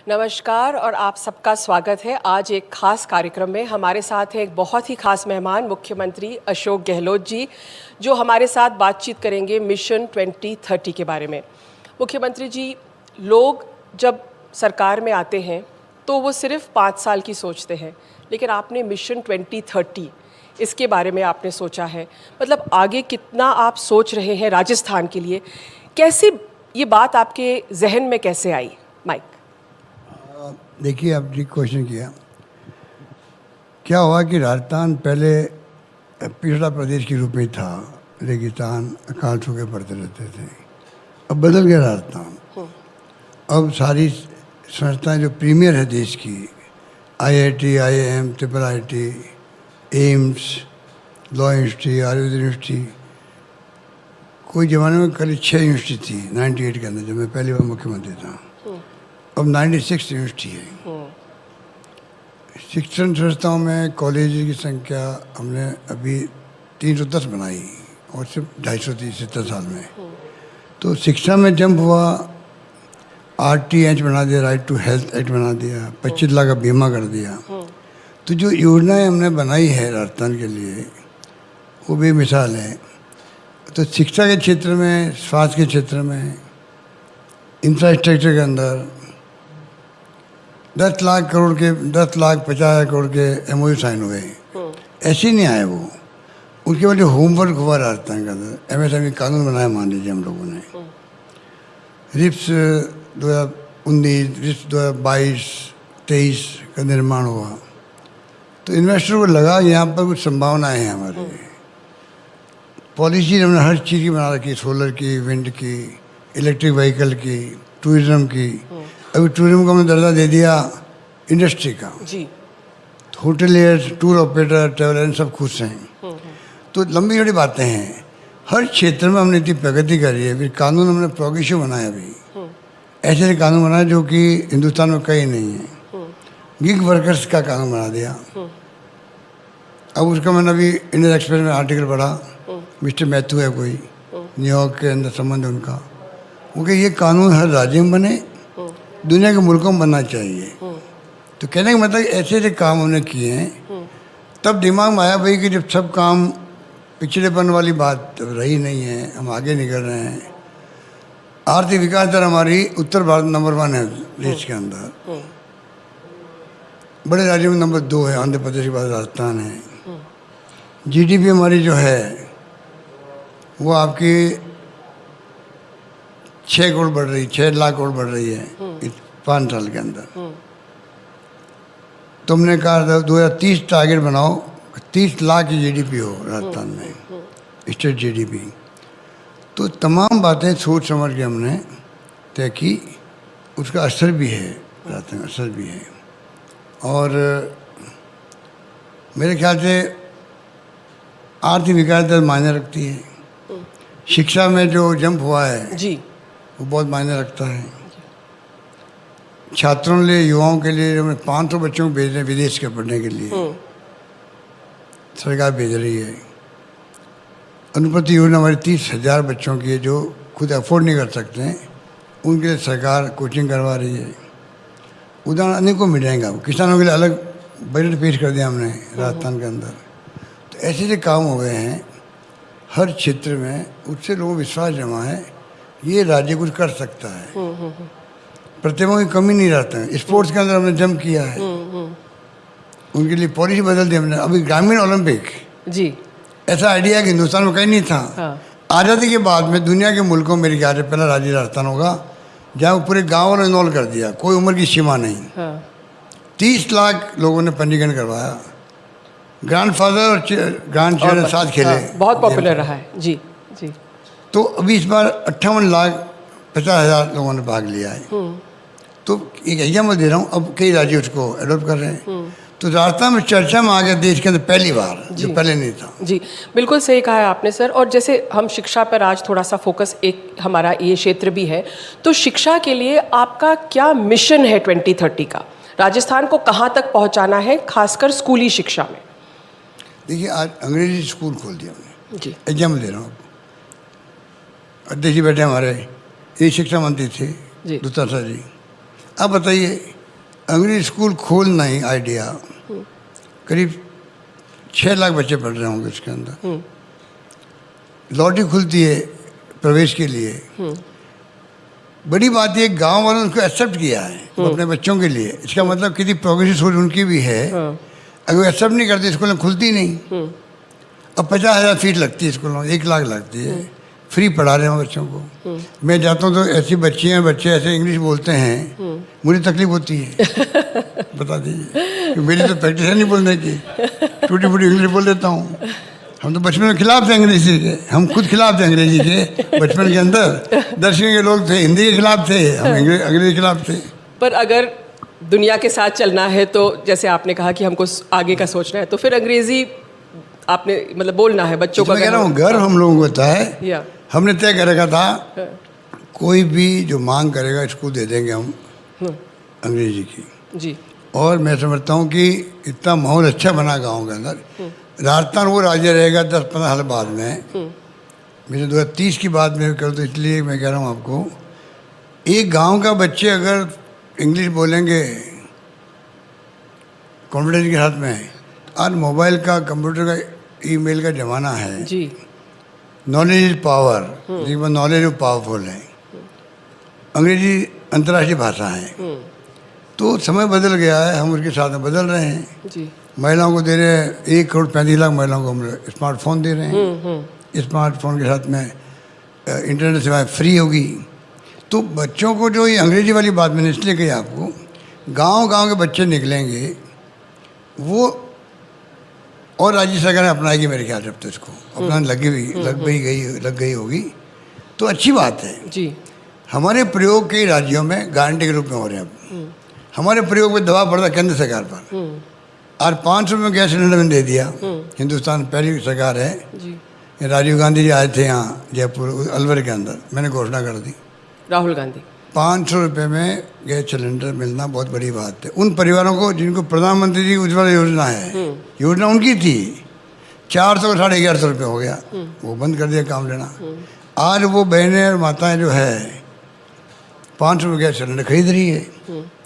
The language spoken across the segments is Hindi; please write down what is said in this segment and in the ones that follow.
नमस्कार और आप सबका स्वागत है। आज एक खास कार्यक्रम में हमारे साथ हैं एक बहुत ही खास मेहमान मुख्यमंत्री अशोक गहलोत जी, जो हमारे साथ बातचीत करेंगे मिशन 2030 के बारे में। मुख्यमंत्री जी, लोग जब सरकार में आते हैं तो वो सिर्फ 5 साल की सोचते हैं, लेकिन आपने मिशन 2030 इसके बारे में आपने सोचा है। मतलब आगे कितना आप सोच रहे हैं राजस्थान के लिए, कैसे ये बात आपके जहन में कैसे आई? माइक। देखिए, आपने क्वेश्चन किया, क्या हुआ कि राजस्थान पहले पिछड़ा प्रदेश के रूप में था, रेगिस्तान, अकाल सूखे पड़ते रहते थे। अब बदल गया राजस्थान। अब सारी संस्थाएं जो प्रीमियर है देश की, IIT, IIM, IIIT, AIIMS, law university, Ayurveda university, कोई ज़माने में करीब 6 यूनिवर्सिटी थी 98 के अंदर, जब मैं पहली बार मुख्यमंत्री था। अब 96 यूनिवर्सिटी है। शिक्षण संस्थाओं में कॉलेज की संख्या हमने अभी 310 बनाई और सिर्फ 250 साल में। तो शिक्षा में जंप हुआ। RTH बना दिया, राइट टू हेल्थ एक्ट बना दिया, 25 लाख का बीमा कर दिया। तो जो योजनाएं हमने बनाई है राजस्थान के लिए, वो भी मिसाल है। तो शिक्षा के क्षेत्र में, स्वास्थ्य के क्षेत्र में, इंफ्रास्ट्रक्चर के अंदर 10 लाख 50 करोड़ के MOU साइन हुए। ऐसे ही नहीं आए वो, उनके वजह होमवर्क हुआ राजस्थान के अंदर। MSME कानून बनाया, मान लीजिए हम लोगों ने। RIPS 2019, RIPS 2022-23 का निर्माण हुआ। तो इन्वेस्टर को लगा यहाँ पर कुछ संभावनाएं हैं हमारे। पॉलिसी हमने हर चीज़ की बना रखी, सोलर की, विंड की, इलेक्ट्रिक व्हीकल की, टूरिज्म की। अभी टूरिज्म को हमने दर्जा दे दिया इंडस्ट्री का जी। होटलियर्स, टूर ऑपरेटर, ट्रैवलर सब खुश हैं। तो लंबी बड़ी बातें हैं। हर क्षेत्र में हमने इतनी प्रगति करी है। फिर कानून हमने प्रोग्रेसिव बनाया। अभी ऐसे कानून बनाए जो कि हिंदुस्तान में कहीं नहीं है। गिग वर्कर्स का कानून बना दिया। अब उसका मैंने अभी इंडियन एक्सप्रेस में आर्टिकल पढ़ा। मिस्टर मैथ्यू है कोई, न्यूयॉर्क के अंदर संबंध उनका, क्योंकि ये कानून हर राज्य में बने, दुनिया के मुल्कों में बनना चाहिए। तो कहने का मतलब ऐसे ऐसे काम हमने किए हैं। तब दिमाग में आया भाई कि जब सब काम, पिछड़ेपन वाली बात रही नहीं है, हम आगे निकल रहे हैं। आर्थिक विकास दर हमारी उत्तर भारत नंबर 1 है देश के अंदर। बड़े राज्यों में नंबर 2 है, आंध्र प्रदेश के बाद राजस्थान है। GDP हमारी जो है वो आपकी 6 करोड़ बढ़ रही, 6 लाख करोड़ बढ़ रही है 5 साल के अंदर। तुमने कहा था 2030 टारगेट बनाओ, 30 लाख की GDP हो राजस्थान में, स्टेट GDP। तो तमाम बातें सोच समझ के हमने तय की। उसका असर भी है राजस्थान, असर भी है। और मेरे ख्याल से आर्थिक विकास दर मायने रखती है। शिक्षा में जो जंप हुआ है जी, वो बहुत मायने रखता है। छात्रों के लिए, युवाओं के लिए हमने 500 बच्चों को भेज रहे हैं विदेश के पढ़ने के लिए। सरकार भेज रही है। अनुपति योजना हमारी 30,000 बच्चों की है जो खुद अफोर्ड नहीं कर सकते हैं, उनके लिए सरकार कोचिंग करवा रही है। उदाहरण अनेकों मिलेंगे आपको। किसानों के लिए अलग बजट पेश कर दिया हमने राजस्थान के अंदर। तो ऐसे ऐसे काम हो गए हैं हर क्षेत्र में। उससे लोगों को विश्वास जमा है ये राज्य कुछ कर सकता है। प्रतिभाओं की कमी नहीं रहता है। स्पोर्ट्स के अंदर हमने जंप किया है। उनके लिए पॉलिसी बदल दी हमने। अभी ग्रामीण ओलंपिक जी, ऐसा आइडिया कि हिंदुस्तान में कहीं नहीं था। आज़ादी के बाद में दुनिया के मुल्कों में मेरे ख्याल से पहला राज्य राजस्थान होगा जहाँ पूरे गाँव ने इन्वॉल्व कर दिया, कोई उम्र की सीमा नहीं। 30 लाख लोगों ने पंजीकरण करवाया। ग्रैंडफादर और ग्रैंड चिल्ड्रन साथ खेले। बहुत पॉपुलर रहा है जी जी। तो अभी इस बार 58,50,000 लोगों ने भाग लिया है। तो एक एग्जाम्पल दे रहा हूँ। अब कई राज्य उसको एडोप्ट कर रहे हैं। तो राजस्थान में चर्चा में आ गया देश के अंदर पहली बार, जो पहले नहीं था। जी, बिल्कुल सही कहा है आपने सर। और जैसे हम शिक्षा पर आज थोड़ा सा फोकस, एक हमारा ये क्षेत्र भी है, तो शिक्षा के लिए आपका क्या मिशन है 2030 का? राजस्थान को कहाँ तक पहुँचाना है, खासकर स्कूली शिक्षा में? देखिए, आज अंग्रेजी स्कूल खोल दिया हमने जी। एग्जाम्पल दे रहा हूँ। अध्यक्ष जी बैठे हमारे, ये शिक्षा मंत्री थे दूसरा जी। आप बताइए, अंग्रेजी स्कूल खोलना ही आइडिया, करीब 6 लाख बच्चे पढ़ रहे होंगे उसके अंदर। लॉटरी खुलती है प्रवेश के लिए। बड़ी बात ये, गांव वालों ने उसको एक्सेप्ट किया है अपने बच्चों के लिए। इसका मतलब कितनी प्रोग्रेसिव सोच उनकी भी है। अगर एक्सेप्ट नहीं करते स्कूल में खुलती नहीं। अब 50,000 फीस लगती है स्कूलों में, 1 लाख लगती है। फ्री पढ़ा रहे हैं बच्चों को। मैं जाता हूँ तो ऐसी बच्चियाँ बच्चे ऐसे इंग्लिश बोलते हैं, मुझे तकलीफ होती है। बता दीजिए, मेरी तो प्रैक्टिस है नहीं बोलने की, टूटी फूटी इंग्लिश बोल देता हूँ। हम तो बचपन में खिलाफ थे अंग्रेजी के, हम खुद खिलाफ थे अंग्रेजी के। बचपन के अंदर 10वीं के लोग थे, हिंदी के खिलाफ थे, हम अंग्रेजी के खिलाफ थे। पर अगर दुनिया के साथ चलना है तो जैसे आपने कहा कि हमको आगे का सोचना है, तो फिर अंग्रेजी आपने मतलब बोलना है बच्चों को। मैं कह रहा हूँ घर हम लोगों को होता है, हमने तय कर रखा था कोई भी जो मांग करेगा स्कूल दे देंगे हम अंग्रेजी की जी। और मैं समझता हूँ कि इतना माहौल अच्छा बना गाँव के अंदर, राजस्थान वो राज्य रहेगा 10-15 साल बाद में। मेरे 2030 की बात मैं करूँ तो इसलिए मैं कह रहा हूँ आपको, एक गांव का बच्चे अगर इंग्लिश बोलेंगे कॉन्फिडेंस के साथ में, आज मोबाइल का, कंप्यूटर का, ईमेल का ज़माना है जी। Knowledge is power, knowledge powerful है। अंग्रेजी अंतर्राष्ट्रीय भाषा है, तो समय बदल गया है, हम उसके साथ में बदल रहे हैं जी। महिलाओं को दे रहे हैं 1,35,00,000 महिलाओं को हम स्मार्टफोन दे रहे हैं। स्मार्टफोन के साथ में इंटरनेट सेवाएं फ्री होगी। तो बच्चों को जो ये अंग्रेजी वाली बात मैंने इसलिए कही आपको, गांव-गांव के बच्चे निकलेंगे वो, और राज्य सरकार अपनाएगी मेरे ख्याल से। अब तो इसको अपना लग गई होगी, तो अच्छी बात है जी। हमारे प्रयोग कई राज्यों में गारंटी के रूप में हो रहे हैं। अब हमारे प्रयोग में दबाव पड़ता है केंद्र सरकार पर। आज 500 में गैस सिलेंडर मैंने दे दिया। हिंदुस्तान पहली सरकार है जी। राजीव गांधी जी आए थे यहाँ जयपुर अलवर के अंदर, मैंने घोषणा कर दी, राहुल गांधी, 500 रुपये में गैस सिलेंडर मिलना बहुत बड़ी बात है उन परिवारों को जिनको प्रधानमंत्री जी उज्ज्वला योजना है। योजना उनकी थी, 400 का 1150 रुपये हो गया, वो बंद कर दिया काम लेना। आज वो बहनें और माताएं जो है 500 रुपये गैस सिलेंडर खरीद रही है।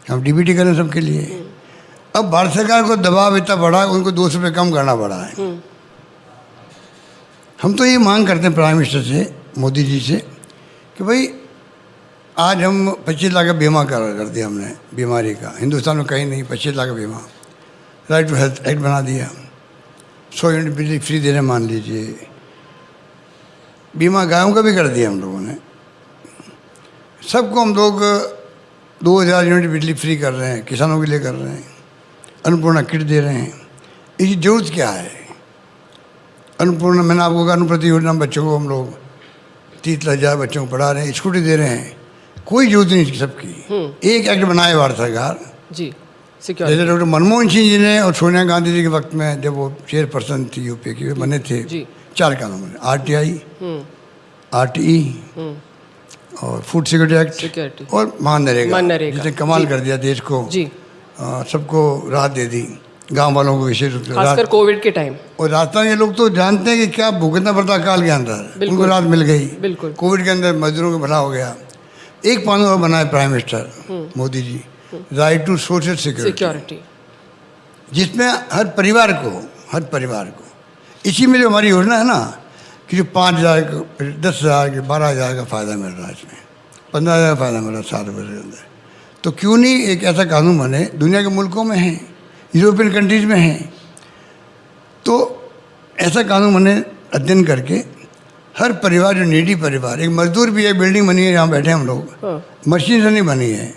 हम डीबीटी करें सबके लिए। अब भारत सरकार को दबाव इतना बढ़ा, उनको 200 रुपये कम करना पड़ा है। हम तो ये मांग करते हैं प्राइम मिनिस्टर से, मोदी जी से, कि भाई आज हम 25 लाख का बीमा कर दिया हमने बीमारी का, हिंदुस्तान में कहीं नहीं 25 लाख का बीमा। राइट टू हेल्थ एक्ट बना दिया, 100 यूनिट बिजली फ्री दे रहे हैं, मान लीजिए। बीमा गायों का भी कर दिया हम लोगों ने। सबको हम लोग 2000 यूनिट बिजली फ्री कर रहे हैं, किसानों के लिए कर रहे हैं। अन्नपूर्णा किट दे रहे हैं। इसकी जरूरत क्या है? अन्नपूर्णा, मैंने आपको कहा अनुप्रति योजना बच्चों को हम लोग 30,000 बच्चों को पढ़ा रहे हैं, स्कूटी दे रहे हैं। कोई जरूरत नहीं इसकी सबकी। एक एक्ट बनाए भारत सरकार जी, जैसे डॉक्टर मनमोहन सिंह जी ने और सोनिया गांधी जी के वक्त में जब वो चेयरपर्सन थी यूपी की, बने थे 4 कानून बने, RTI, RTE और फूड सिक्योरिटी और मनरेगा, जिसने कमाल कर दिया देश को, सबको राहत दे दी, गांव वालों को विशेष रूप से, खासकर कोविड के टाइम। और राजस्थान के लोग तो जानते हैं कि क्या भुगतना पड़ता काल के अंदर, उनको राहत मिल गई। कोविड के अंदर मजदूरों को भला हो गया। एक कानून और बनाया prime minister Modi ji, right to social security, जिसमें हर परिवार को इसी में जो हमारी योजना है ना, कि जो 5,000 10,000 के 12,000 का फ़ायदा मिल रहा है, इसमें 15,000 का फ़ायदा मिल रहा है 7 वर्ष के अंदर। तो क्यों नहीं एक ऐसा कानून बने, दुनिया के मुल्कों में है, यूरोपियन कंट्रीज में है। तो ऐसा कानून बने अध्ययन करके हर परिवार, जो नीडी परिवार, एक मजदूर भी है, बिल्डिंग बनी है यहाँ बैठे हम लोग, मशीन से नहीं बनी है,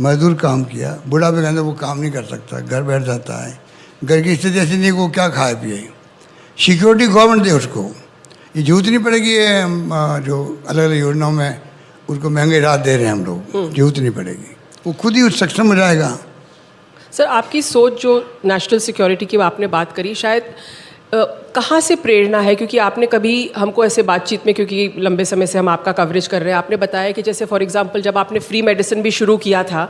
मजदूर काम किया, बुढ़ापे के अंदर वो काम नहीं कर सकता, घर बैठ जाता है, घर की स्थिति ऐसी नहीं, वो क्या खाए पिए। सिक्योरिटी गवर्नमेंट दे उसको, ये जरूरत नहीं पड़ेगी जो अलग अलग योजनाओं में उसको महंगे राहत दे रहे हैं हम लोग, जरूरत नहीं पड़ेगी, वो खुद ही उस सक्षम हो जाएगा। सर, आपकी सोच जो नेशनल सिक्योरिटी की आपने बात करी, शायद कहाँ से प्रेरणा है? क्योंकि आपने कभी हमको ऐसे बातचीत में, क्योंकि लंबे समय से हम आपका कवरेज कर रहे हैं, आपने बताया कि जैसे फॉर एग्जांपल जब आपने फ्री मेडिसिन भी शुरू किया था,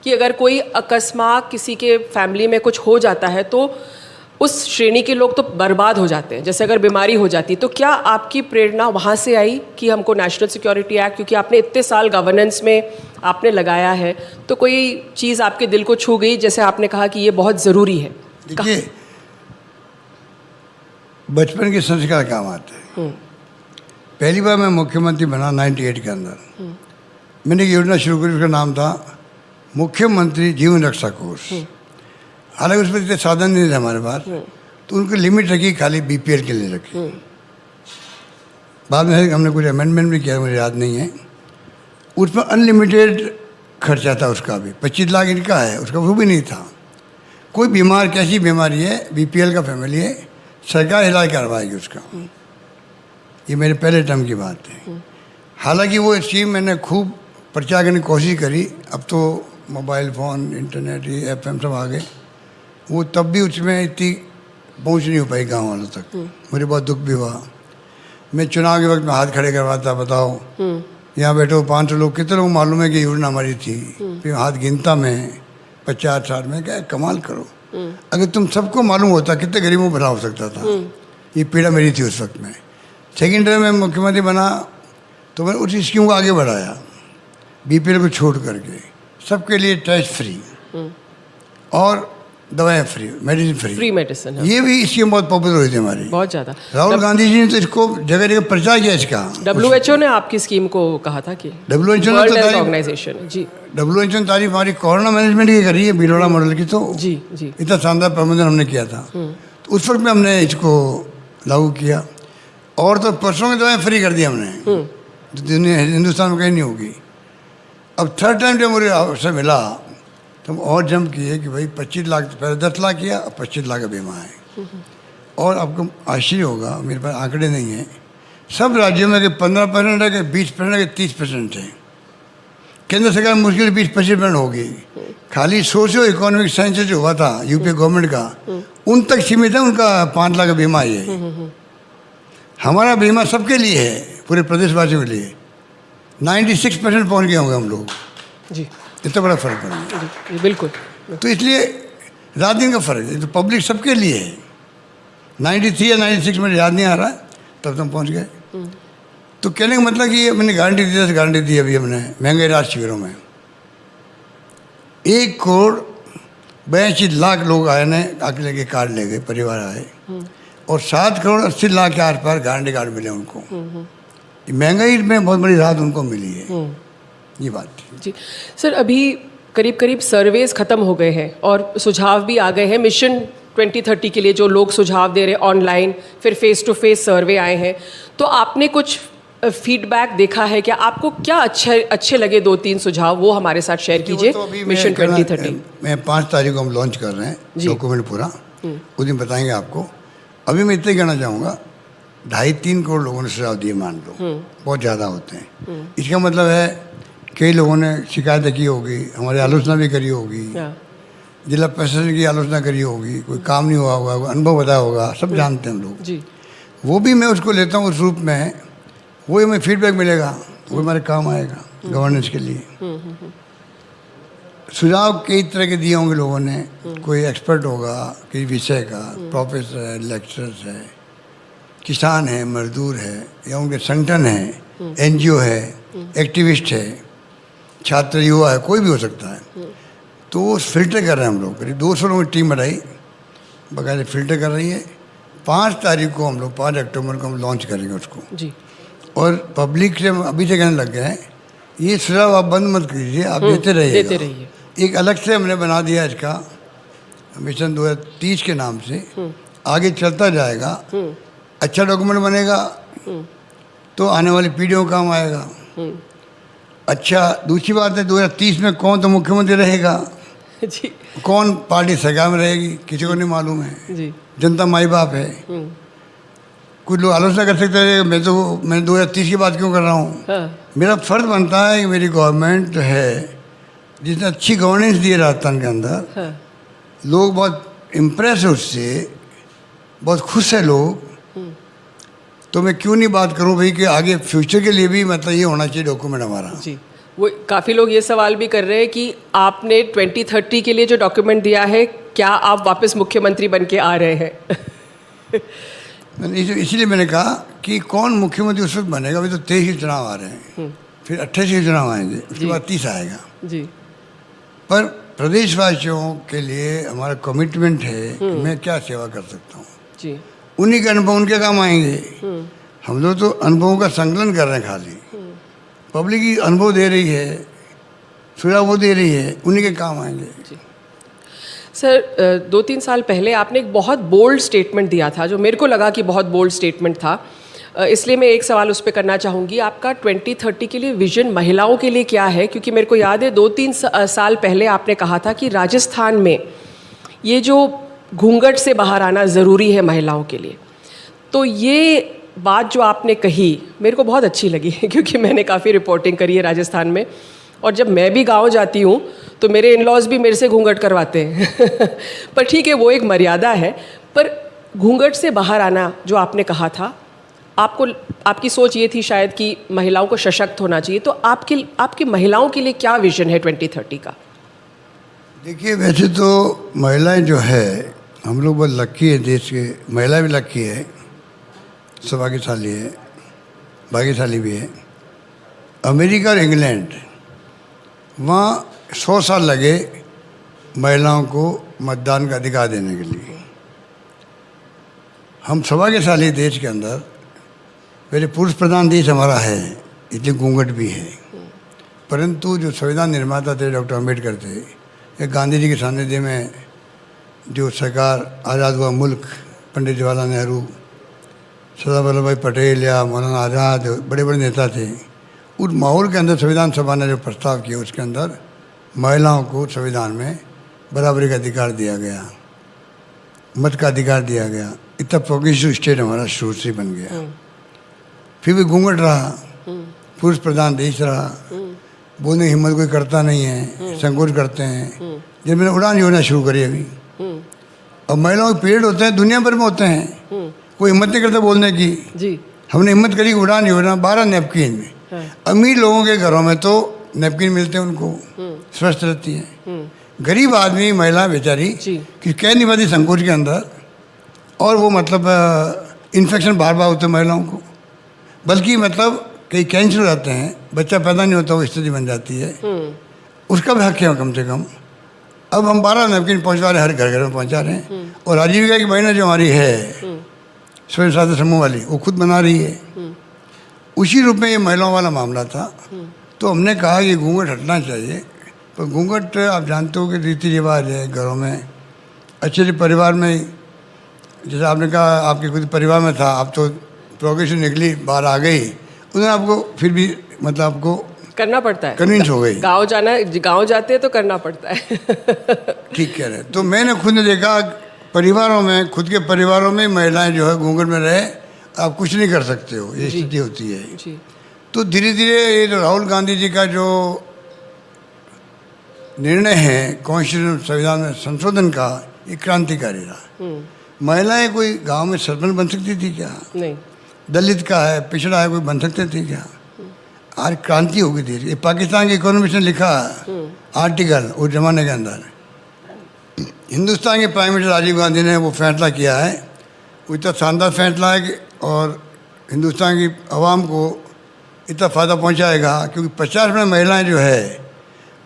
कि अगर कोई अकस्मात किसी के फैमिली में कुछ हो जाता है तो उस श्रेणी के लोग तो बर्बाद हो जाते हैं, जैसे अगर बीमारी हो जाती। तो क्या आपकी प्रेरणा वहाँ से आई कि हमको नेशनल सिक्योरिटी एक्ट, क्योंकि आपने इतने साल गवर्नेंस में आपने लगाया है, तो कोई चीज़ आपके दिल को छू गई, जैसे आपने कहा कि ये बहुत ज़रूरी है? देखिए, बचपन के संस्कार काम आते हैं। पहली बार मैं मुख्यमंत्री बना 98 के अंदर। मैंने एक योजना शुरू करी, उसका नाम था मुख्यमंत्री जीवन रक्षा कोष। हालांकि उसमें इतने साधन नहीं थे हमारे पास, तो उनको लिमिट रखी, खाली बीपीएल के लिए रखी। बाद में हमने कुछ अमेंडमेंट भी किया, मुझे याद नहीं है। उसमें अनलिमिटेड खर्चा था उसका भी, 25 लाख इनका है, उसका वो भी नहीं था। कोई बीमार, कैसी बीमारी है, बीपीएल का फैमिली है, सरकार इलाज करवाएगी उसका। ये मेरे पहले टर्म की बात है। हालांकि वो स्कीम मैंने खूब प्रचार करने की कोशिश करी। अब तो मोबाइल फ़ोन, इंटरनेट, ये एफएम सब आ गए, वो तब भी उसमें इतनी पहुंच नहीं हो पाई गांव वालों तक। मुझे बहुत दुख भी हुआ। मैं चुनाव के वक्त में हाथ खड़े करवाता, बताओ यहाँ बैठो 500 लोग, कितने लोग मालूम है कि योजना हमारी थी। फिर हाथ गिनता मैं 50-60 में, क्या कमाल करो। अगर तुम सबको मालूम होता, कितने गरीबों को भला हो सकता था। ये पीड़ा मेरी थी उस वक्त में। सेकेंड टर्म में मुख्यमंत्री बना तो मैंने उस स्कीम को आगे बढ़ाया, बीपीएल को छोड़ करके सबके लिए टेस्ट फ्री और दवाएं फ्री, मेडिसिन फ्री मेडिसिन। ये भी स्कीम बहुत पॉपुलर हुई थी हमारी, बहुत ज़्यादा। राहुल गांधी जी ने तो इसको जगह जगह प्रचार किया इसका। WHO ने आपकी स्कीम को कहा था कि WHO ऑर्गेनाइजेशन, जी, WHO ने तारीफ हमारी कोरोना मैनेजमेंट की करी है, भीलवाड़ा मॉडल की। तो जी जी, इतना शानदार प्रबंधन हमने किया था। तो उस वक्त में हमने इसको लागू किया। और तो परसों की दवाएं फ्री कर दी हमने, जो दुनिया हिंदुस्तान में कहीं नहीं होगी। अब थर्ड टाइम जब मुझे अवसर मिला तो हम और जंप किए कि भाई 25 लाख, पहले 10 लाख किया, अब 25 लाख का बीमा है। और आपको आश्चर्य होगा, मेरे पास आंकड़े नहीं हैं, सब राज्यों में कि 15% है, कि 20% है, कि 30% है। केंद्र सरकार मुश्किल 20-25% होगी। खाली सोशियो इकोनॉमिक सेंसस जो हुआ था यूपी गवर्नमेंट का, उन तक सीमित है उनका 5 लाख का बीमा है। हमारा बीमा सबके लिए है, पूरे प्रदेशवासियों के लिए। 96% पहुँच गए होंगे हम लोग जी। इतना बड़ा फर्क पड़ गया। जी बिल्कुल। तो इसलिए रात दिन का फर्क है, तो पब्लिक सबके लिए है। 93 या 96 में याद नहीं आ रहा, तब तक पहुंच गए। तो कहने का मतलब कि मैंने गारंटी दी, गारंटी दी अभी हमने महंगाई राहत शिविरों में 1,82,00,000 लोग आए ने आके लेके कार्ड ले गए, परिवार आए, और 7,80,00,000 के आस पास गारंटी कार्ड मिले उनको। महंगाई में बहुत बड़ी राहत उनको मिली है, ये बात थी। जी सर, अभी करीब करीब सर्वेज ख़त्म हो गए हैं और सुझाव भी आ गए हैं मिशन 2030 के लिए, जो लोग सुझाव दे रहे हैं ऑनलाइन, फिर फेस टू फेस सर्वे आए हैं। तो आपने कुछ फीडबैक देखा है क्या? आपको क्या अच्छे लगे 2-3 सुझाव, वो हमारे साथ शेयर कीजिए। तो मिशन 2030 मैं 5 तारीख को हम लॉन्च कर रहे हैं डॉक्यूमेंट पूरा, उस दिन बताएंगे आपको। अभी मैं इतना ही कहना चाहूँगा, 2.5-3 करोड़ लोगों ने सुझाव दिए, मान लो बहुत ज़्यादा होते हैं। इसका मतलब है कई लोगों ने शिकायत की होगी, हमारी आलोचना भी करी होगी, जिला प्रशासन की आलोचना करी होगी, कोई काम नहीं हुआ होगा, अनुभव बताया होगा, सब जानते हैं हम लोग जी। वो भी मैं उसको लेता हूँ उस रूप में, वही हमें फीडबैक मिलेगा, वो हमारे काम आएगा गवर्नेंस के लिए। सुझाव कई तरह के दिए होंगे लोगों ने, कोई एक्सपर्ट होगा किसी विषय का, प्रोफेसर है, लेक्चरर्स है, किसान है, मजदूर है, या उनके संगठन है, NGO है, एक्टिविस्ट है, छात्र युवा है, कोई भी हो सकता है। तो वो फिल्टर कर रहे हैं हम लोग, करीब 200 लोगों की टीम बनाई, बकायदे फिल्टर कर रही है। 5 तारीख को हम लोग, 5 अक्टूबर को हम लॉन्च करेंगे उसको जी। और पब्लिक से अभी से कहने लग गए हैं, ये सुझाव आप बंद मत कीजिए, आप देते रहिए। एक अलग से हमने बना दिया इसका, मिशन 2030 के नाम से, आगे चलता जाएगा। अच्छा डॉक्यूमेंट बनेगा तो आने वाली पीढ़ियों काम आएगा। अच्छा, दूसरी बात है 2030 में कौन तो मुख्यमंत्री रहेगा जी, कौन पार्टी सरकार में रहेगी, किसी को नहीं मालूम है जी। जनता माई बाप है। कुछ लोग आलोचना कर सकते हैं, मैं 2030 की बात क्यों कर रहा हूँ। हाँ। मेरा फर्ज बनता है कि मेरी गवर्नमेंट है जिसने अच्छी गवर्नेंस दी है राजस्थान के अंदर। हाँ। लोग बहुत इम्प्रेस है उससे, बहुत खुश है लोग, तो मैं क्यों नहीं बात करूं भाई कि आगे फ्यूचर के लिए भी मतलब ये होना चाहिए डॉक्यूमेंट हमारा जी। वो काफ़ी लोग ये सवाल भी कर रहे हैं कि आपने 2030 के लिए जो डॉक्यूमेंट दिया है, क्या आप वापस मुख्यमंत्री बन के आ रहे हैं? इसलिए मैंने कहा कि कौन मुख्यमंत्री उस वक्त बनेगा, अभी तो 23 चुनाव आ रहे हैं। फिर 28 के चुनाव आएंगे, उसके बाद 30 आएगा। जी। पर प्रदेशवासियों के लिए हमारा कमिटमेंट है कि मैं क्या सेवा कर सकता हूँ। जी। उन्हीं के अनुभव उनके काम आएंगे। हम लोग तो अनुभवों का संकलन कर रहे हैं खाली। पब्लिक ही अनुभव दे रही है, सुझाव वो दे रही है, उन्हीं के काम आएंगे। जी। सर, 2-3 साल पहले आपने एक बहुत बोल्ड स्टेटमेंट दिया था, जो मेरे को लगा कि बहुत बोल्ड स्टेटमेंट था, इसलिए मैं एक सवाल उस पर करना चाहूँगी। आपका 2030 के लिए विजन महिलाओं के लिए क्या है? क्योंकि मेरे को याद है 2-3 साल पहले आपने कहा था कि राजस्थान में ये जो घूंघट से बाहर आना ज़रूरी है महिलाओं के लिए। तो ये बात जो आपने कही मेरे को बहुत अच्छी लगी क्योंकि मैंने काफ़ी रिपोर्टिंग करी है राजस्थान में, और जब मैं भी गांव जाती हूँ तो मेरे इन-लॉज भी मेरे से घूंघट करवाते हैं पर ठीक है, वो एक मर्यादा है। पर घूंघट से बाहर आना जो आपने कहा था, आपकी सोच ये थी शायद कि महिलाओं को सशक्त होना चाहिए। तो आपकी महिलाओं के लिए क्या विजन है 2030 का? देखिए, वैसे तो महिलाएं जो है, हम लोग बहुत लक्की है, देश के महिला भी लक्की है, सौभाग्यशाली है, भाग्यशाली भी है। अमेरिका और इंग्लैंड, वहाँ 100 साल लगे महिलाओं को मतदान का अधिकार देने के लिए। हम सौभाग्यशाली देश के अंदर, पहले पुरुष प्रधान देश हमारा है, इसलिए घूंघट भी है। परंतु जो संविधान निर्माता थे डॉक्टर अम्बेडकर थे, या गांधी जी के सानिध्य में जो सरकार आज़ाद हुआ मुल्क, पंडित जवाहरलाल नेहरू, सरदार वल्लभ भाई पटेल या मौलाना आज़ाद, बड़े बड़े नेता थे, उस माहौल के अंदर संविधान सभा ने जो प्रस्ताव किया, उसके अंदर महिलाओं को संविधान में बराबरी का अधिकार दिया गया, मत का अधिकार दिया गया। इतना प्रोग्रेसिव स्टेट हमारा शुरू से बन गया। फिर भी घूंघट रहा, पुरुष प्रधान देश रहा, बोलने की हिम्मत कोई करता नहीं है, संकोच करते हैं। जब मैंने उड़ान योजना शुरू करी अभी, अब महिलाओं के पीरियड होते हैं, दुनिया भर में होते हैं, कोई हिम्मत नहीं करता बोलने की। जी। हमने हिम्मत करी, उड़ान योजना 12 नैपकिन में। अमीर लोगों के घरों में तो नैपकिन मिलते हैं, उनको स्वस्थ रहती हैं। गरीब आदमी, महिला बेचारी कि कह नहीं पाती संकोच के अंदर, और वो मतलब इन्फेक्शन बार बार होते हैं महिलाओं को, बल्कि मतलब कई कैंसर हो जाते हैं, बच्चा पैदा नहीं होता, वो स्थिति बन जाती है। उसका भी हक है कम से कम। अब हम 12 नैपकिन पहुँचवा रहे हैं, हर घर घर में पहुँचा रहे हैं। और आजीविका की महीना जो हमारी है स्वयं सहायता समूह वाली, वो खुद बना रही है। उसी रूप में ये महिलाओं वाला मामला था। तो हमने कहा कि घूंघट हटना चाहिए। पर घूंघट आप जानते हो कि रीति रिवाज है घरों में। अच्छे परिवार में, जैसे आपने कहा आपके खुद परिवार में था, आप तो प्रोग्रेशन निकली, बाहर आ गई, उन्होंने आपको फिर भी मतलब आपको करना पड़ता है, कन्विंस हो गई। गाँव जाते हैं तो करना पड़ता है ठीक कह रहे। तो मैंने खुद ने देखा परिवारों में, खुद के परिवारों में महिलाएं जो है घूंघट में रहे, आप कुछ नहीं कर सकते हो, ये स्थिति होती है। जी। तो धीरे धीरे ये जो राहुल गांधी जी का जो निर्णय है कॉन्स्टिट्यूशन संविधान में संशोधन का, ये क्रांतिकारी रहा। महिलाएं कोई गांव में सरपंच बन सकती थी क्या? नहीं। दलित का है, पिछड़ा है, कोई बन सकते थे क्या? आज क्रांति हो गई थी। ये पाकिस्तान के इकोनॉमिस्ट ने लिखा आर्टिकल उस जमाने के अंदर, हिंदुस्तान के प्राइम मिनिस्टर राजीव गांधी ने वो फैसला किया है, वो इतना शानदार फैसला है कि और हिंदुस्तान की आवाम को इतना फ़ायदा पहुंचाएगा, क्योंकि 50% महिलाएं जो है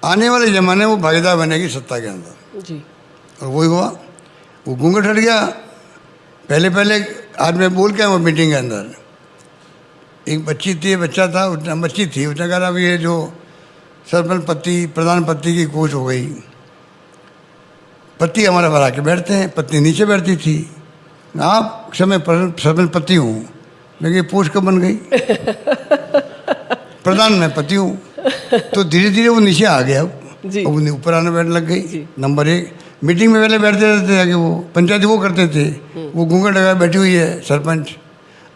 आने वाले ज़माने में वो भागीदार बनेगी सत्ता के अंदर। जी। और वही हुआ, वो घूंघट हट गया। पहले आज मैं बोल के वो मीटिंग के अंदर एक बच्ची थी, बच्चा था, बच्ची थी, उसने कहा अब ये जो सरपंच पति, प्रधान पति की कोच हो गई, पति हमारे पर आके बैठते हैं, पत्नी नीचे बैठती थी। आप समय सरपंच पति हूँ, लेकिन पोस्ट कब बन गई प्रधान में पति हूँ। तो धीरे धीरे वो नीचे आ गया, अब उन्हें ऊपर आने बैठने लग गई। नंबर 1, मीटिंग में पहले बैठते रहते थे, वो पंचायती वो करते थे, वो घूंघट लगा बैठी हुई है सरपंच।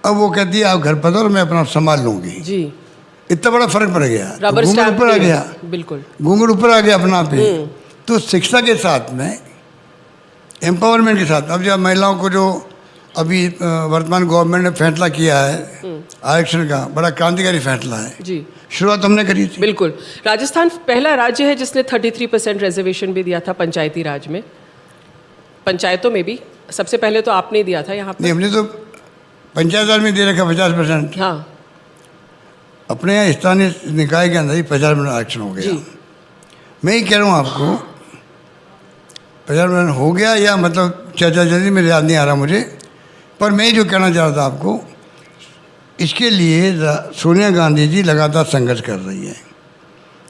अब वो कहती है आप घर पर और मैं अपना संभाल लूँगी। जी। इतना बड़ा फर्क पड़ गया, घूंघट ऊपर आ गया। बिल्कुल, घूंघट ऊपर आ गया अपना आप ही। तो शिक्षा के साथ में, एम्पावरमेंट के साथ, अब जब महिलाओं को जो अभी वर्तमान गवर्नमेंट ने फैसला किया है आरक्षण का, बड़ा क्रांतिकारी फैसला है। जी। शुरुआत हमने करी थी। बिल्कुल। राजस्थान पहला राज्य है जिसने 33% रिजर्वेशन भी दिया था पंचायती राज में, पंचायतों में भी। सबसे पहले तो आपने दिया था यहाँ पर। नहीं, हमने तो पंचायत राज में दे रखा 50%। हाँ। अपने यहाँ स्थानीय निकाय के अंदर ही 50% आरक्षण हो गया। मैं ही कह रहा हूँ आपको 50% हो गया या मतलब चर्चा चली, मेरे याद नहीं आ रहा मुझे, पर मैं जो कहना चाह रहा था आपको, इसके लिए सोनिया गांधी जी लगातार संघर्ष कर रही है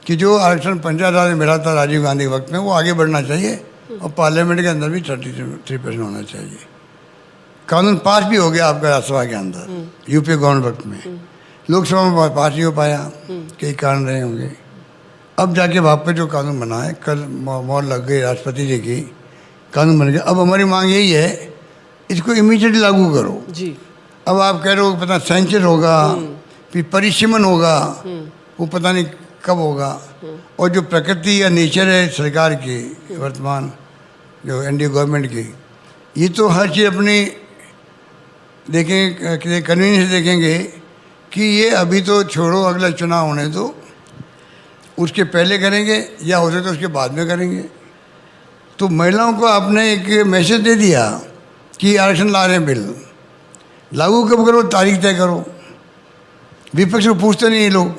कि जो आरक्षण पंचायत राज में मिला था राजीव गांधी के वक्त में वो आगे बढ़ना चाहिए और पार्लियामेंट के अंदर भी 33% होना चाहिए। कानून पास भी हो गया आपका राज्यसभा के अंदर यूपी गवर्नमेंट वक्त में, लोकसभा में पास नहीं हो पाया, कई कारण रहे होंगे। अब जाके वापस जो कानून बना है, कल मोहर लग गई राष्ट्रपति जी की, कानून बन गया। अब हमारी मांग यही है इसको इमीडिएटली लागू करो जी। अब आप कह रहे हो पता सेंचर होगा, फिर परिसीमन होगा, वो पता नहीं कब होगा। और जो प्रकृति या नेचर है सरकार की वर्तमान जो एनडीए गवर्नमेंट की, ये तो हर चीज़ अपनी देखेंगे, कन्वीनियंस देखेंगे कि ये अभी तो छोड़ो, अगला चुनाव होने दो, उसके पहले करेंगे या हो सकता है उसके बाद में करेंगे। तो महिलाओं को आपने एक मैसेज दे दिया कि आरक्षण ला रहे हैं बिल, लागू कब करो, तारीख तय करो। विपक्ष को पूछते नहीं ये लोग।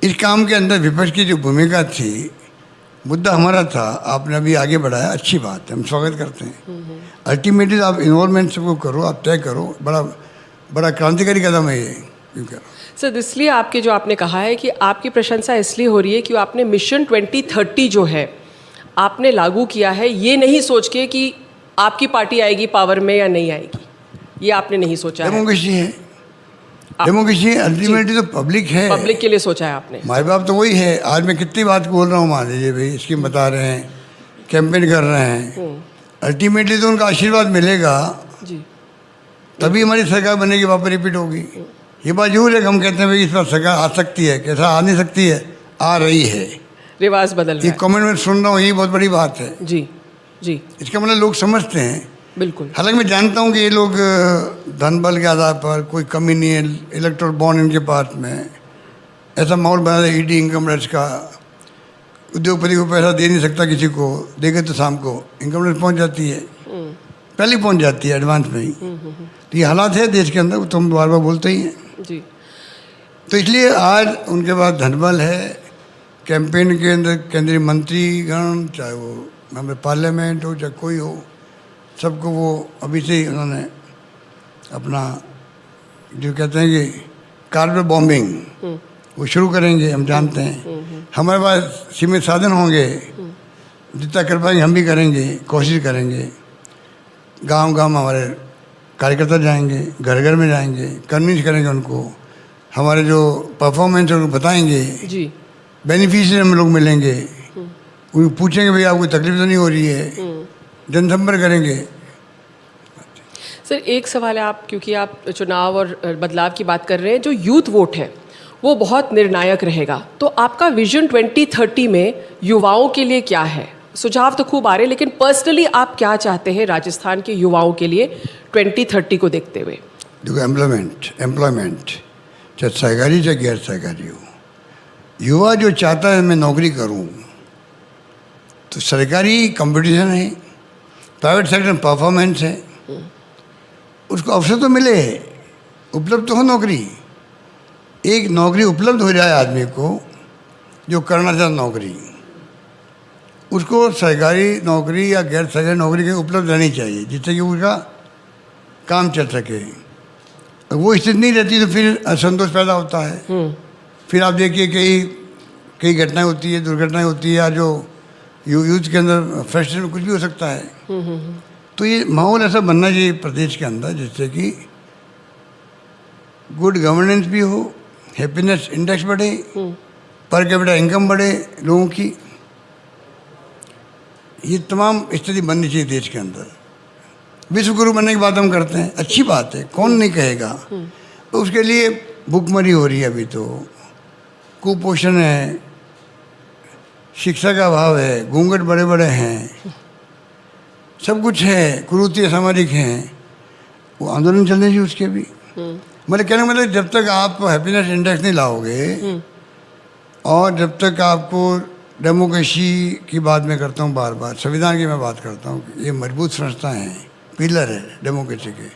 इस काम के अंदर विपक्ष की जो भूमिका थी, मुद्दा हमारा था, आपने अभी आगे बढ़ाया, अच्छी बात है, हम स्वागत करते हैं। अल्टीमेटली आप इन्वॉल्वमेंट सबको करो, आप तय करो, बड़ा बड़ा क्रांतिकारी कदम है ये, क्यों करो। सर इसलिए आपके जो आपने कहा है कि आपकी प्रशंसा इसलिए हो रही है कि आपने मिशन 2030 जो है आपने लागू किया है, ये नहीं सोच के कि आपकी पार्टी आएगी पावर में या नहीं आएगी, ये आपने नहीं सोचा है। डेमोक्रेसी है, डेमोक्रेसी अल्टीमेटली तो पब्लिक है, पब्लिक के लिए सोचा है आपने। माँ बाप तो वही है। आज मैं कितनी बात बोल रहा हूँ, मान लीजिए भाई स्कीम बता रहे हैं, कैंपेन कर रहे हैं, अल्टीमेटली तो उनका आशीर्वाद मिलेगा जी, तभी हमारी सरकार बनेगी, वापस रिपीट होगी। ये बात जरूर है कि हम कहते हैं भाई इस बार सरकार आ सकती है, कैसा आ नहीं सकती है, आ रही है, रिवाज बदल रहा है। ये कमेंट में सुन रहा हूँ, ये बहुत बड़ी बात है जी जी। इसका मतलब लोग समझते हैं, बिल्कुल। हालांकि मैं जानता हूँ कि ये लोग धन बल के आधार पर, कोई कमी नहीं है, इलेक्टोरल बॉन्ड इनके पास में, ऐसा माहौल बना है ईडी इनकम टैक्स का, उद्योगपति को पैसा दे नहीं सकता किसी को, देखे तो शाम को इनकम टैक्स पहुँच जाती है, पहले पहुँच जाती है एडवांस में ही। तो ये हालात है देश के अंदर, तो हम बार बार बोलते ही हैं जी। तो इसलिए आज उनके पास धनबल है, कैंपेन के अंदर केंद्रीय मंत्रीगण, चाहे वो मेंबर पार्लियामेंट हो चाहे कोई हो, सबको वो अभी से ही उन्होंने अपना जो कहते हैं कि कार्बन बॉम्बिंग वो शुरू करेंगे, हम जानते हैं। हमारे पास सीमित साधन होंगे, जितना कर पाएंगे हम भी करेंगे, कोशिश करेंगे। गांव-गांव हमारे कार्यकर्ता जाएंगे, घर घर में जाएंगे, कन्विंस करेंगे उनको, हमारे जो परफॉर्मेंस है उनको बताएंगे जी। बेनिफिशियरी हम लोग मिलेंगे, उनको पूछेंगे भाई आपको तकलीफ तो नहीं हो रही है, जनसंपर्क करेंगे। सर एक सवाल है, आप क्योंकि आप चुनाव और बदलाव की बात कर रहे हैं, जो यूथ वोट है वो बहुत निर्णायक रहेगा, तो आपका विजन 2030 में युवाओं के लिए क्या है? सुझाव तो खूब आ रहे हैं, लेकिन पर्सनली आप क्या चाहते हैं राजस्थान के युवाओं के लिए 2030 को देखते हुए? देखो, एम्प्लॉयमेंट चाहे सरकारी चाहे गैर सरकारी हो, युवा जो चाहता है मैं नौकरी करूं, तो सरकारी कंपटीशन है, प्राइवेट सेक्टर में परफॉर्मेंस है, उसको अवसर तो मिले, उपलब्ध तो हो नौकरी। एक नौकरी उपलब्ध हो जाए आदमी को जो करना चाहता नौकरी, उसको सरकारी नौकरी या गैर सरकारी नौकरी के उपलब्ध रहनी चाहिए, जिससे कि उसका काम चल सके। वो स्थिति नहीं रहती तो फिर असंतोष पैदा होता है। फिर आप देखिए कई घटनाएं होती है, दुर्घटनाएं होती है, या जो यूथ के अंदर फ्रस्ट्रेशन कुछ भी हो सकता है। तो ये माहौल ऐसा बनना चाहिए प्रदेश के अंदर जिससे कि गुड गवर्नेंस भी हो, हैप्पीनेस इंडेक्स बढ़े, पर कैपिटा इनकम बढ़े लोगों की, ये तमाम स्थिति बननी चाहिए देश के अंदर। विश्व गुरु बनने की बात हम करते हैं, अच्छी बात है, कौन नहीं कहेगा। तो उसके लिए भूखमरी हो रही है अभी, तो कुपोषण है, शिक्षा का अभाव है, घूंघट बड़े बड़े हैं, सब कुछ है, कुरीति सामाजिक हैं, वो आंदोलन चलने चाहिए उसके भी। मतलब कहने का मतलब जब तक आप हैप्पीनेस इंडेक्स नहीं लाओगे, और जब तक आपको डेमोक्रेसी की बात मैं करता हूँ बार बार, संविधान की मैं बात करता हूँ, ये मजबूत संस्थाएं हैं, पिलर है डेमोक्रेसी के,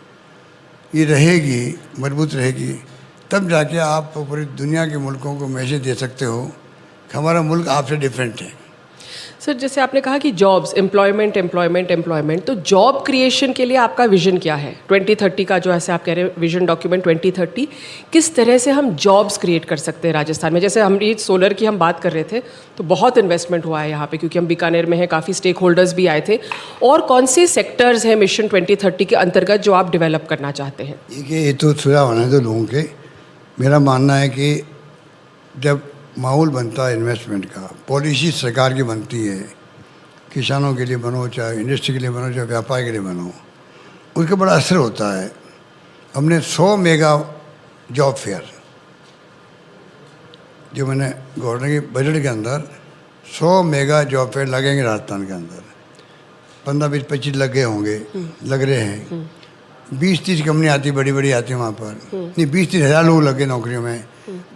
ये रहेगी, मजबूत रहेगी, तब जाके आप पूरी दुनिया के मुल्कों को मैसेज दे सकते हो कि हमारा मुल्क आपसे डिफरेंट है। सर, जैसे आपने कहा कि जॉब्स, एम्प्लॉयमेंट, तो जॉब क्रिएशन के लिए आपका विजन क्या है 2030 का, जो ऐसे आप कह रहे हैं विजन डॉक्यूमेंट 2030, किस तरह से हम जॉब्स क्रिएट कर सकते हैं राजस्थान में? जैसे हम ये सोलर की हम बात कर रहे थे तो बहुत इन्वेस्टमेंट हुआ है यहाँ पे, क्योंकि हम बीकानेर में हैं, काफ़ी स्टेक होल्डर्स भी आए थे। और कौन से सेक्टर्स हैं मिशन 2030 के अंतर्गत जो आप डेवलप करना चाहते हैं? ये तो सुझाव होना है तो लोगों के। मेरा मानना है कि जब माहौल बनता है इन्वेस्टमेंट का, पॉलिसी सरकार की बनती है, किसानों के लिए बनो, चाहे इंडस्ट्री के लिए बनो, चाहे व्यापार के लिए बनो, उसका बड़ा असर होता है। हमने 100 मेगा जॉब फेयर, जो मैंने गवर्नर के बजट के अंदर 100 मेगा जॉब फेयर लगेंगे राजस्थान के अंदर, 15, 20, 25 लग गए होंगे, लग रहे हैं। 20-30 कंपनी आती, बड़ी बड़ी आती है वहाँ पर, नहीं 20-30 हज़ार लोग लगे नौकरियों में,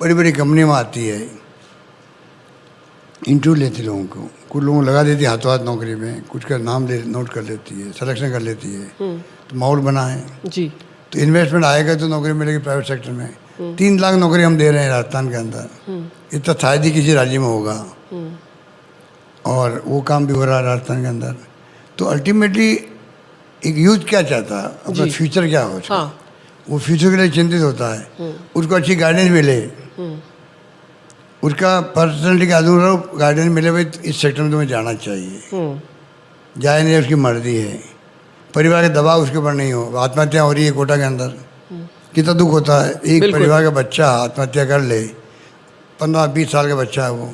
बड़ी बड़ी कंपनी में आती है, इंटरव्यू लेती लोगों को, कुछ लोगों को लगा देती है हाथों हाथ नौकरी में, कुछ का नाम नोट कर लेती है, सिलेक्शन कर लेती है, तो माहौल बना है जी। तो इन्वेस्टमेंट आएगा तो नौकरी मिलेगी प्राइवेट सेक्टर में। 3 लाख नौकरी हम दे रहे हैं राजस्थान के अंदर, इतना शायद ही किसी राज्य में होगा, और वो काम भी हो रहा है राजस्थान के अंदर। तो अल्टीमेटली एक यूथ क्या चाहता है, अपना फ्यूचर क्या हो, वो फ्यूचर के लिए चिंतित होता है, उसको अच्छी गाइडेंस मिले, उसका पर्सनैलिटी का अनुरूप गाइडेंस मिले, भाई इस सेक्टर में तुम्हें जाना चाहिए, जाए नहीं, उसकी मर्जी है, परिवार का दबाव उसके ऊपर नहीं हो। आत्महत्या हो रही है कोटा के अंदर, कितना दुख होता है, एक परिवार का बच्चा आत्महत्या कर ले, 15-20 साल का बच्चा है वो,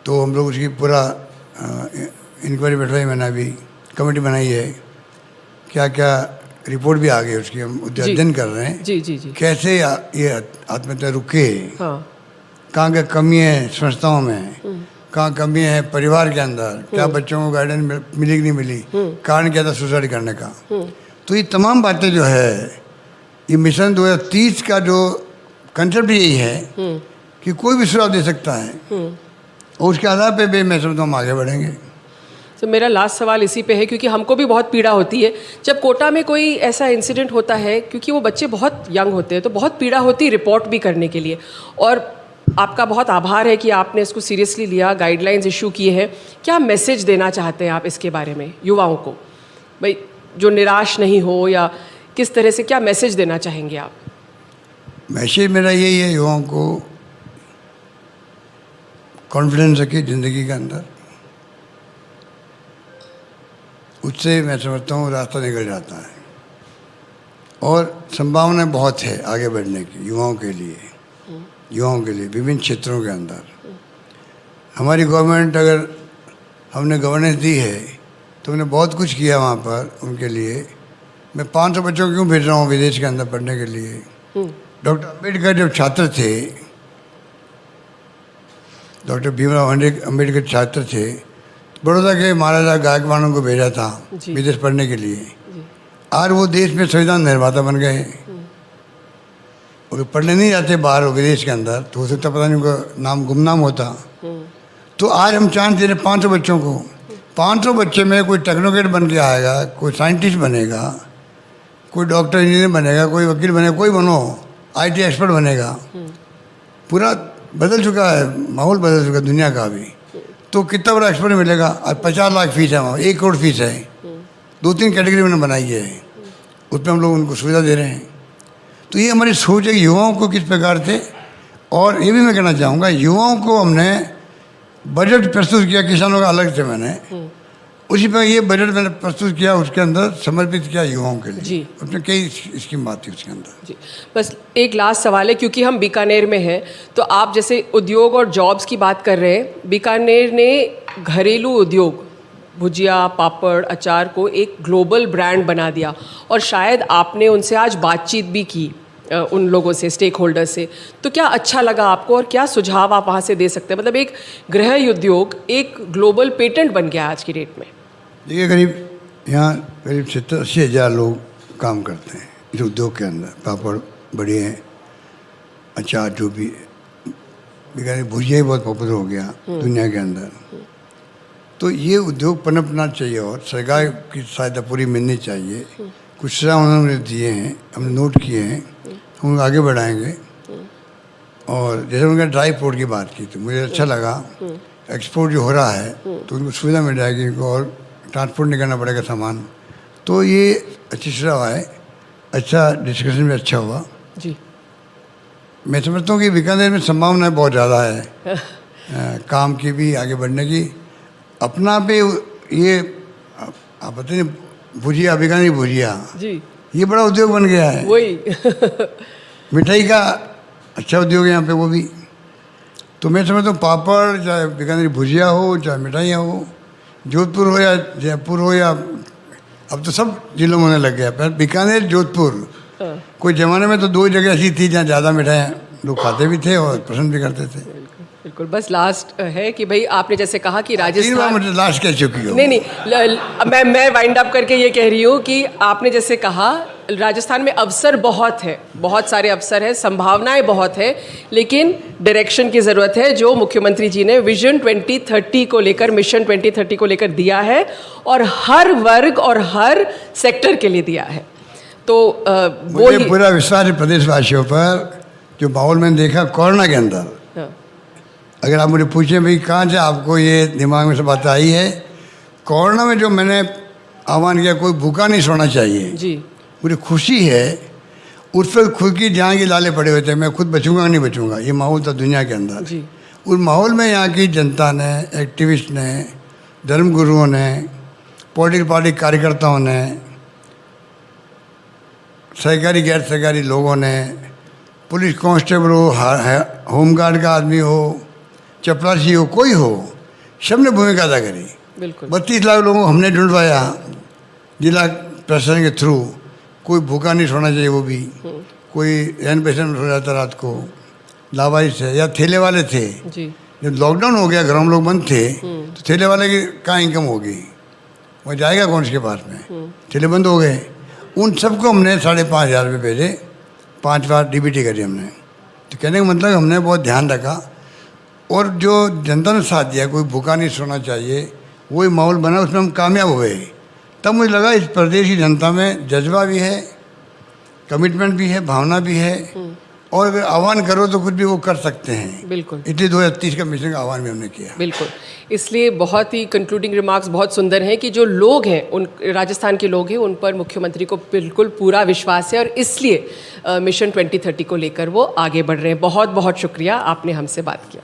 तो हम लोग उसकी पूरा इंक्वायरी बैठवाई, मैंने अभी कमेटी बनाई है, क्या क्या रिपोर्ट भी आ गई उसकी, हम अध्ययन कर रहे हैं जी, कैसे ये आत्महत्या रुके, कहाँ क्या कमी है संस्थाओं में, कहाँ कमी है परिवार के अंदर, क्या बच्चों को गाइडेंस मिली कि नहीं मिली, कारण क्या था सुसाइड करने का। तो ये तमाम बातें जो है, ये मिशन 2030 का जो कंसेप्ट यही है कि कोई भी सुझाव दे सकता है, और उसके आधार पे भी मैं समझता हूँ हम आगे बढ़ेंगे। तो मेरा लास्ट सवाल इसी पे है, क्योंकि हमको भी बहुत पीड़ा होती है जब कोटा में कोई ऐसा इंसिडेंट होता है, क्योंकि वो बच्चे बहुत यंग होते हैं, तो बहुत पीड़ा होती है रिपोर्ट भी करने के लिए। और आपका बहुत आभार है कि आपने इसको सीरियसली लिया, गाइडलाइंस इशू किए हैं। क्या मैसेज देना चाहते हैं आप इसके बारे में युवाओं को, भाई जो निराश नहीं हो, या किस तरह से क्या मैसेज देना चाहेंगे आप? मैसेज मेरा यही है, युवाओं को कॉन्फिडेंस रखिए ज़िंदगी के अंदर, उससे मैं समझता हूँ रास्ता निकल जाता है, और संभावना बहुत है आगे बढ़ने की युवाओं के लिए विभिन्न क्षेत्रों के अंदर। हमारी गवर्नमेंट, अगर हमने गवर्नेंस दी है तो हमने बहुत कुछ किया वहाँ पर उनके लिए। मैं 500 बच्चों को क्यों भेज रहा हूँ विदेश के अंदर पढ़ने के लिए? डॉक्टर अम्बेडकर जब छात्र थे, डॉक्टर भीमराव अम्बेडकर छात्र थे, बड़ौदा के महाराजा गायकवाड़ों को भेजा था विदेश पढ़ने के लिए, आज वो देश में संविधान निर्माता बन गए। और पढ़ने नहीं जाते बाहर विदेश के अंदर, तो हो सकता पता नहीं उनका नाम गुमनाम होता। तो आज हम चांस दे रहे 500 बच्चों को, 500 बच्चे में कोई टेक्नोक्रेट बन के आएगा, कोई साइंटिस्ट बनेगा, कोई डॉक्टर इंजीनियर बनेगा, कोई वकील बनेगा, कोई बनो IT एक्सपर्ट बनेगा। पूरा बदल चुका है, माहौल बदल चुका है दुनिया का भी। तो कितना बड़ा एक्सपर्ट मिलेगा? आज 50 लाख फीस है वहाँ, 1 करोड़ फीस है, 2-3 कैटेगरी मैंने बनाई है, उसमें हम लोग उनको सुविधा दे रहे हैं। तो ये हमारी सोच है युवाओं को किस प्रकार से। और ये भी मैं कहना चाहूँगा, युवाओं को हमने बजट प्रस्तुत किया किसानों का अलग से, मैंने उसी पर ये बजट मैंने प्रस्तुत किया, उसके अंदर समर्पित किया युवाओं के लिए जी। उसमें कई स्कीम आती है उसके अंदर जी। बस एक लास्ट सवाल है, क्योंकि हम बीकानेर में हैं, तो आप जैसे उद्योग और जॉब्स की बात कर रहे हैं, बीकानेर ने घरेलू उद्योग भुजिया, पापड़, अचार को एक ग्लोबल ब्रांड बना दिया, और शायद आपने उनसे आज बातचीत भी की, उन लोगों से, स्टेक होल्डर से। तो क्या अच्छा लगा आपको, और क्या सुझाव आप वहाँ से दे सकते हैं? मतलब एक गृह उद्योग एक ग्लोबल पेटेंट बन गया आज की डेट में। देखिए, यहाँ करीब 70-80 हज़ार लोग काम करते हैं इस उद्योग के अंदर। पापड़ बड़े हैं, अचार जो भी, भुजिया ही बहुत पॉपुलर हो गया दुनिया के अंदर। तो ये उद्योग पनपना चाहिए, और सरकार की सहायता पूरी मिलनी चाहिए। कुछ सुझाव उन्होंने दिए हैं, हमने नोट किए हैं, हम आगे बढ़ाएंगे। और जैसे उनका ड्राई पोर्ट की बात की तो मुझे अच्छा लगा, एक्सपोर्ट जो हो रहा है तो उनको सुविधा मिल जाएगी, उनको और ट्रांसपोर्ट नहीं करना पड़ेगा सामान। तो ये अच्छी सुझाव है, अच्छा डिस्कशन भी अच्छा हुआ जी। मैं समझता हूँ कि बीकानेर में संभावनाएं बहुत ज़्यादा है काम की भी, आगे बढ़ने की। अपना पे ये आप बताइए, भुजिया, बीकानेर भुजिया जी, ये बड़ा उद्योग बन गया है। वही मिठाई का अच्छा उद्योग है यहाँ पे वो भी। तो मैं समझता हूँ पापड़, चाहे बीकानेर भुजिया हो, चाहे मिठाइयाँ हो, जोधपुर हो या जयपुर हो, या अब तो सब जिलों में होने लग गया। पर बीकानेर, जोधपुर, कोई ज़माने में तो दो जगह ऐसी थी जहाँ ज़्यादा मिठाइयाँ लोग खाते भी थे और पसंद भी करते थे। बिल्कुल। बस लास्ट है कि भाई आपने जैसे कहा कि राजस्थान, मुझे लास्ट कह चुकी हो। नहीं, मैं वाइंड अप करके ये कह रही हूँ कि आपने जैसे कहा राजस्थान में अवसर बहुत है, बहुत सारे अवसर हैं, संभावनाएं बहुत है, लेकिन डायरेक्शन की ज़रूरत है जो मुख्यमंत्री जी ने विजन 2030 को लेकर, मिशन 2030 को लेकर दिया है और हर वर्ग और हर सेक्टर के लिए दिया है। तो वो मुझे पूरा विश्वास है प्रदेशवासियों पर। जो माहौल मैंने देखा कोरोना के अंदर, अगर आप मुझे पूछें भाई कहाँ से आपको ये दिमाग में से बात आई है, कोरोना में जो मैंने आह्वान किया कोई भूखा नहीं सोना चाहिए जी, मुझे खुशी है। उस पर खुद की जान के लाले पड़े हुए थे, मैं खुद बचूंगा नहीं बचूंगा, ये माहौल था दुनिया के अंदर जी। उस माहौल में यहाँ की जनता ने, एक्टिविस्ट ने, धर्मगुरुओं ने, पॉलिटिकल पार्टी कार्यकर्ताओं ने, सरकारी गैर सरकारी लोगों ने, पुलिस कांस्टेबल हो, होमगार्ड का आदमी हो, चपरासी हो, कोई हो, सबने भूमिका अदा करी। बिल्कुल। 32 लाख लोगों को हमने ढूंढवाया जिला प्रशासन के थ्रू। कोई भूखा नहीं सोना चाहिए, वो भी कोई रैन पेशेंट हो जाता रात को, लावारिस है, या ठेले वाले थे जी। जब लॉकडाउन हो गया, घरों में लोग बंद थे, तो ठेले वाले की कहाँ इनकम होगी, वो जाएगा कौन उसके पास में, ठेले बंद हो गए। उन सबको हमने 5,500 रुपये भेजे, 5 बार डीबीटी करी हमने। तो कहने का मतलब हमने बहुत ध्यान रखा और जो जनता ने साथ दिया, कोई भूखा नहीं सोना चाहिए, वही माहौल बना, उसमें हम कामयाब हुए। तब मुझे लगा इस प्रदेश की जनता में जज्बा भी है, कमिटमेंट भी है, भावना भी है, और अगर आह्वान करो तो कुछ भी वो कर सकते हैं। बिल्कुल। इसलिए 2030 का मिशन का आह्वान भी हमने किया। बिल्कुल। इसलिए बहुत ही कंक्लूडिंग रिमार्क्स बहुत सुंदर हैं कि जो लोग हैं, उन राजस्थान के लोग हैं, उन पर मुख्यमंत्री को बिल्कुल पूरा विश्वास है और इसलिए मिशन 2030 को लेकर वो आगे बढ़ रहे हैं। बहुत बहुत शुक्रिया, आपने हमसे बात किया।